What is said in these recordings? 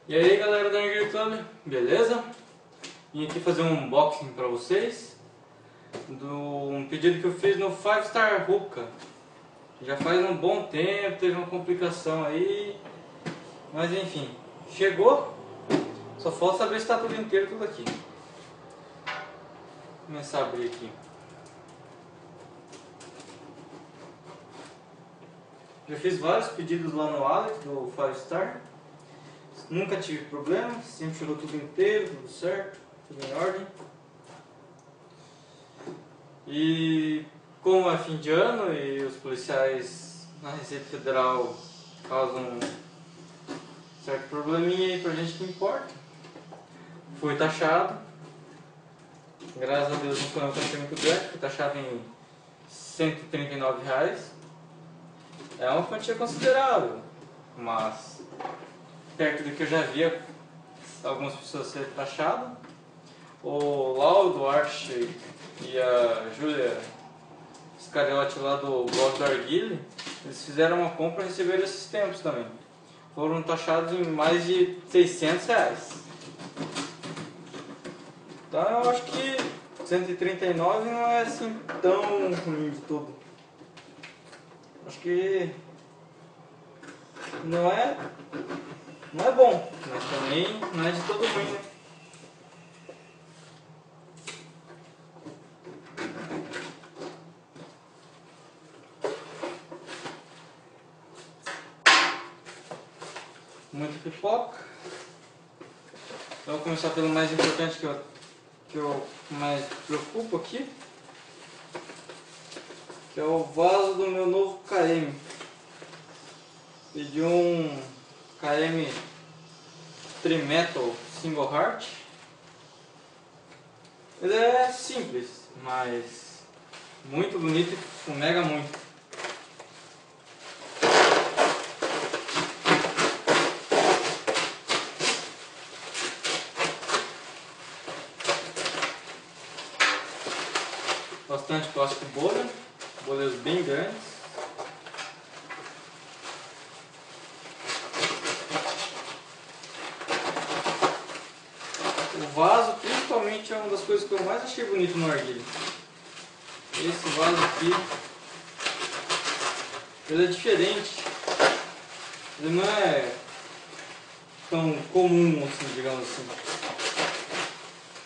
E aí galera da Angry Club, beleza? Vim aqui fazer um unboxing pra vocês um pedido que eu fiz no 5 Star Hookah. Já faz um bom tempo, teve uma complicação aí, mas enfim, chegou. Só falta saber se está tudo inteiro, tudo aqui. Vou começar a abrir aqui. Já fiz vários pedidos lá no Alex do 5 Star. Nunca tive problema, sempre chegou tudo inteiro, tudo certo, tudo em ordem. E como é fim de ano e os policiais na Receita Federal causam um certo probleminha aí pra gente que importa, fui taxado. Graças a Deus não foi uma quantia muito grande, fui taxado em R$ 139. É uma quantia considerável, mas perto do que eu já via algumas pessoas ser taxado. O Lau Duarte e a Júlia Scariotti lá do blog do Arguile, eles fizeram uma compra e receberam esses tempos também. Foram taxados em mais de R$ 600. Então eu acho que 139 não é assim tão ruim de tudo. Acho que não é bom, mas também não é de todo ruim, né? Muita pipoca. Então vou começar pelo mais importante que eu mais preocupo aqui, que é o vaso do meu novo KM. Pedi um KM Trimetal Single Heart. Ele é simples, mas muito bonito e fumega muito. Bastante plástico bolha, bolhas bem grandes. O vaso, principalmente, é uma das coisas que eu mais achei bonito no Arguile. Esse vaso aqui, ele é diferente. Ele não é tão comum assim, digamos assim.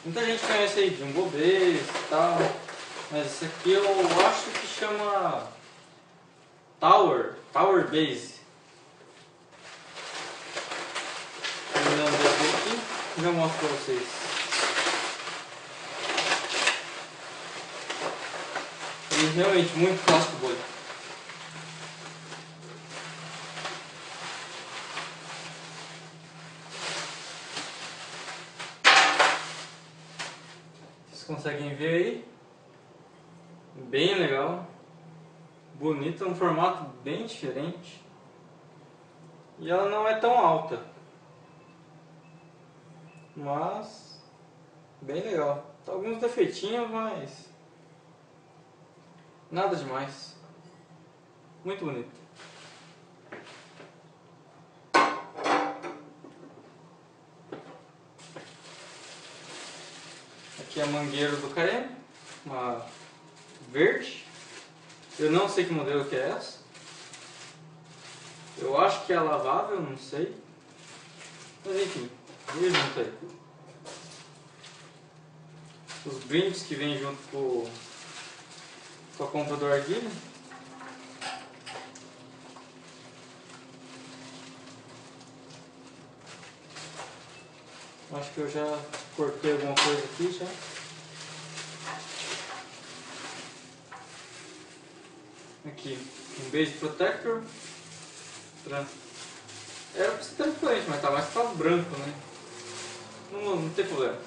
Muita gente conhece aí Jumbo Base e tal, mas esse aqui eu acho que chama Tower Base. Terminando de abrir aqui, já mostro para vocês. E realmente muito plástico bolha. Vocês conseguem ver aí? Bem legal, bonita, um formato bem diferente. E ela não é tão alta, mas bem legal. Tá alguns defeitinhos, mas nada demais. Muito bonito. Aqui é a mangueira do KM, uma verde. Eu não sei que modelo que é essa. Eu acho que é lavável, não sei. Mas enfim, veja junto aí. Os brindes que vem junto com a compra do Arguile. Acho que eu já cortei alguma coisa aqui já. Aqui, um Base Protector. Era pra ser transparente, mas tá mais pra branco, né? Não tem problema.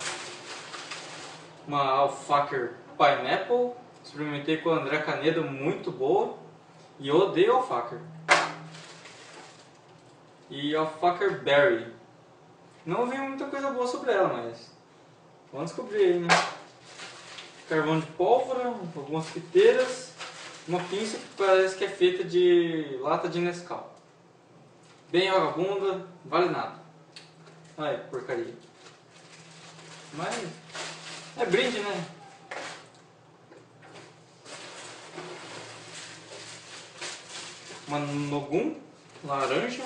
Uma Alfacer Pineapple. Experimentei com a André Canedo, muito boa. E eu odeio Alfacer. E Alfacer Berry. Não vi muita coisa boa sobre ela, mas vamos descobrir aí, né? Carvão de pólvora, algumas piteiras. Uma pinça que parece que é feita de lata de Nescau. Bem vagabunda, vale nada. Ai, porcaria. Mas é brinde, né? Uma Nogum laranja.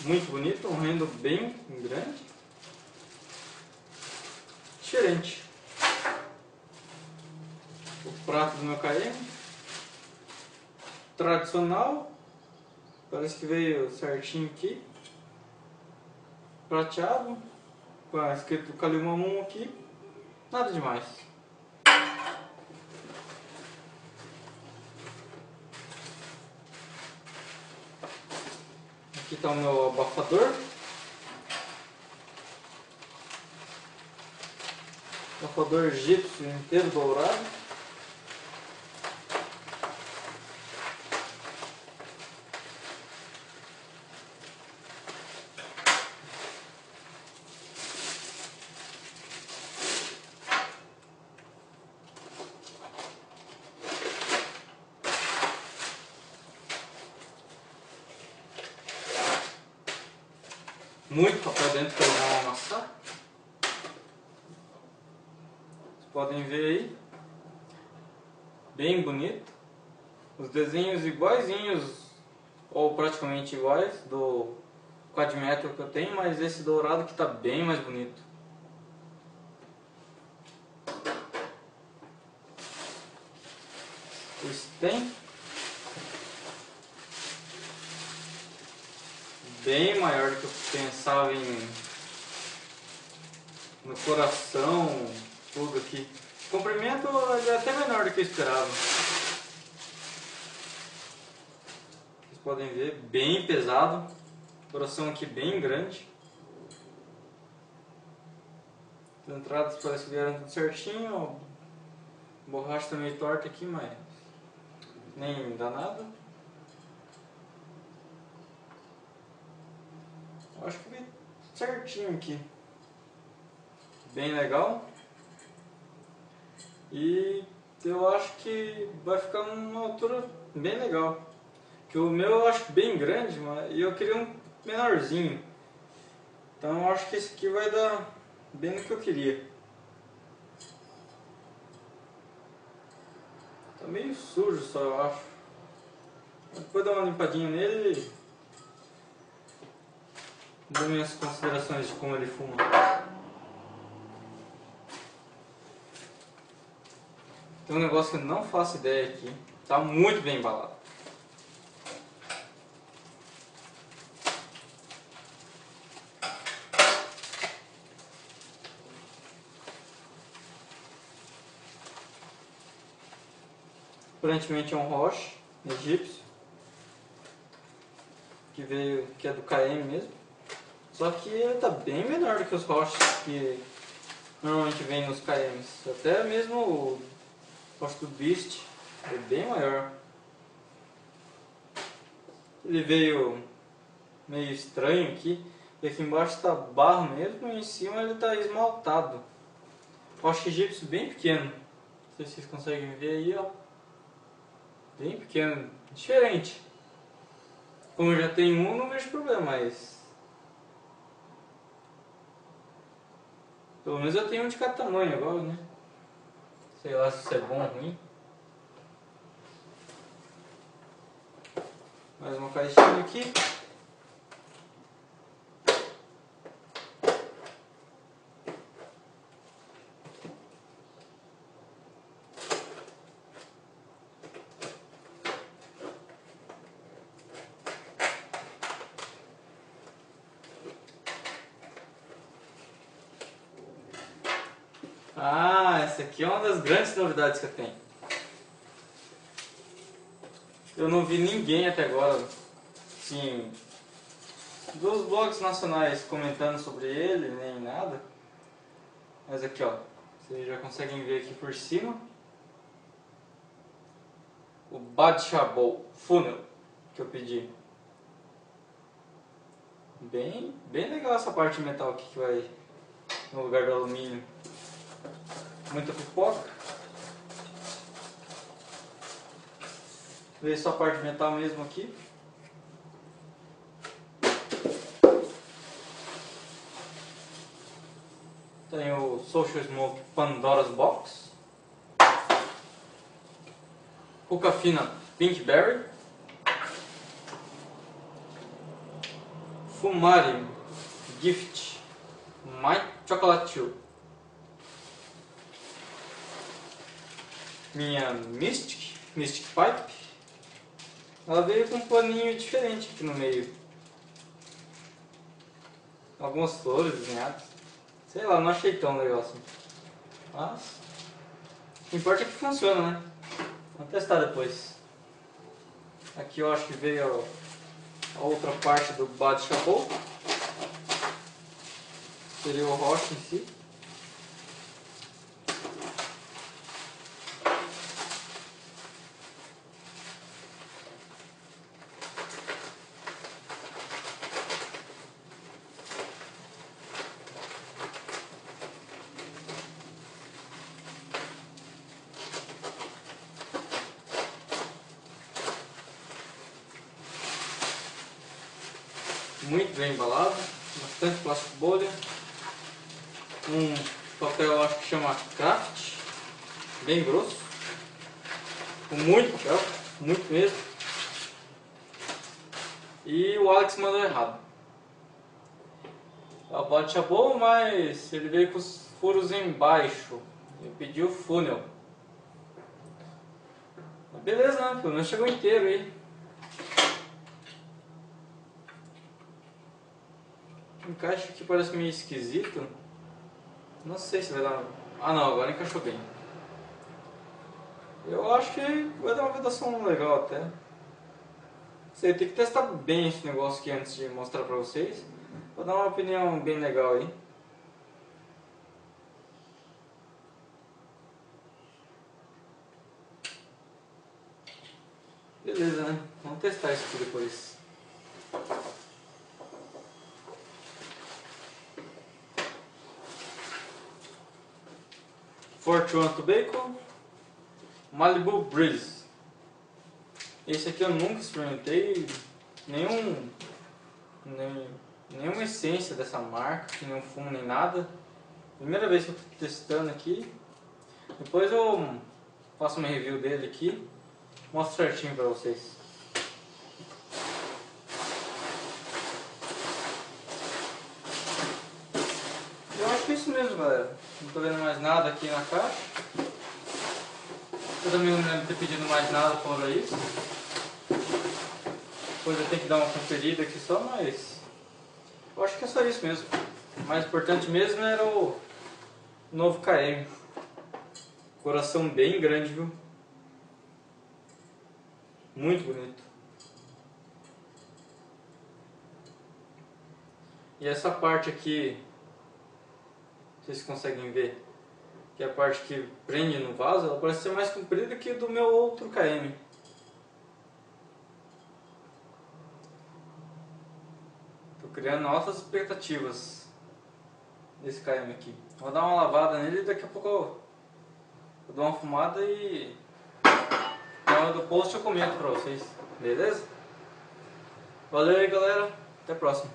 Muito bonito, um rendo bem grande. Diferente. O prato do meu KM. Tradicional. Parece que veio certinho aqui. Prateado. Com a escrito Calimamun aqui. Nada demais. Aqui está o meu abafador. Abafador egípcio inteiro dourado. Muito papel dentro para não amassar. Vocês podem ver aí. Bem bonito. Os desenhos iguaizinhos, ou praticamente iguais, do Quadmetal que eu tenho, mas esse dourado que está bem mais bonito. O stem. Bem maior do que eu pensava no coração, tudo aqui. O comprimento é até menor do que eu esperava. Vocês podem ver, bem pesado. Coração aqui bem grande. As entradas parece que vieram tudo certinho. A borracha está meio torta aqui, mas nem dá nada. Acho que veio certinho aqui. Bem legal. E eu acho que vai ficar numa altura bem legal. Que o meu eu acho bem grande, mas eu queria um menorzinho. Então eu acho que esse aqui vai dar bem no que eu queria. Tá meio sujo só, eu acho. Depois dar uma limpadinha nele e dou minhas considerações de como ele fuma. Tem um negócio que eu não faço ideia aqui. Tá muito bem embalado. Aparentemente é um Roche egípcio. Que é do KM mesmo. Só que ele tá bem menor do que os Roches que normalmente vem nos KMs. Até mesmo o Roche do Beast é bem maior. Ele veio meio estranho aqui. E aqui embaixo está barro mesmo e em cima ele está esmaltado. Roche egípcio bem pequeno. Não sei se vocês conseguem ver aí, ó. Bem pequeno, diferente. Como eu já tenho um, não vejo problema, mas pelo menos eu tenho um de cada tamanho agora, né? Sei lá se isso é bom ou ruim. Mais uma caixinha aqui. Ah, essa aqui é uma das grandes novidades que eu tenho. Eu não vi ninguém até agora, sim, dos blogs nacionais comentando sobre ele, nem nada. Mas aqui, ó, vocês já conseguem ver aqui por cima. O Badshabou Funnel que eu pedi. Bem legal essa parte de metal aqui que vai no lugar do alumínio. Muita pipoca. Veio só a parte de metal mesmo aqui. Social Smoke Pandora's Box, Hookah Fina Pinkberry, Fumari Gift My Chocolate Chew, minha Mystic Pipe, ela veio com um paninho diferente aqui no meio, algumas flores desenhadas, sei lá, não achei tão legal assim, mas o que importa é que funciona, né? Vamos testar depois. Aqui eu acho que veio a outra parte do Body Chapeau, seria o rocha em si. Muito bem embalado, bastante plástico bolha, um papel eu acho que chama Craft, bem grosso, com muito papel, muito mesmo, e o Alex mandou errado. O Body Chapeau, mas ele veio com os furos embaixo, ele pediu funnel. Mas beleza, né? Pelo menos chegou inteiro aí. O encaixe aqui parece meio esquisito. Não sei se vai dar... Ah não, agora encaixou bem. Eu acho que vai dar uma vedação legal até. Sei, tem que testar bem esse negócio aqui antes de mostrar pra vocês. Vou dar uma opinião bem legal aí. Beleza, né? Vamos testar isso aqui depois. Fortune Tobacco Malibu Breeze. Esse aqui eu nunca experimentei nenhuma essência dessa marca, nenhum fumo nem nada. Primeira vez que eu estou testando aqui. Depois eu faço uma review dele aqui, mostro certinho para vocês. Eu acho que é isso mesmo, galera. Não estou vendo mais nada aqui na caixa. Eu também não lembro de ter pedido mais nada fora isso. Depois eu tenho que dar uma conferida aqui só, mas eu acho que é só isso mesmo. O mais importante mesmo era o novo KM. Coração bem grande, viu? Muito bonito. E essa parte aqui, vocês conseguem ver, que é a parte que prende no vaso, ela parece ser mais comprida que do meu outro KM. Tô criando altas expectativas desse KM aqui. Vou dar uma lavada nele e daqui a pouco eu dou uma fumada e na hora do post eu comento pra vocês, beleza? Valeu aí, galera, até a próxima.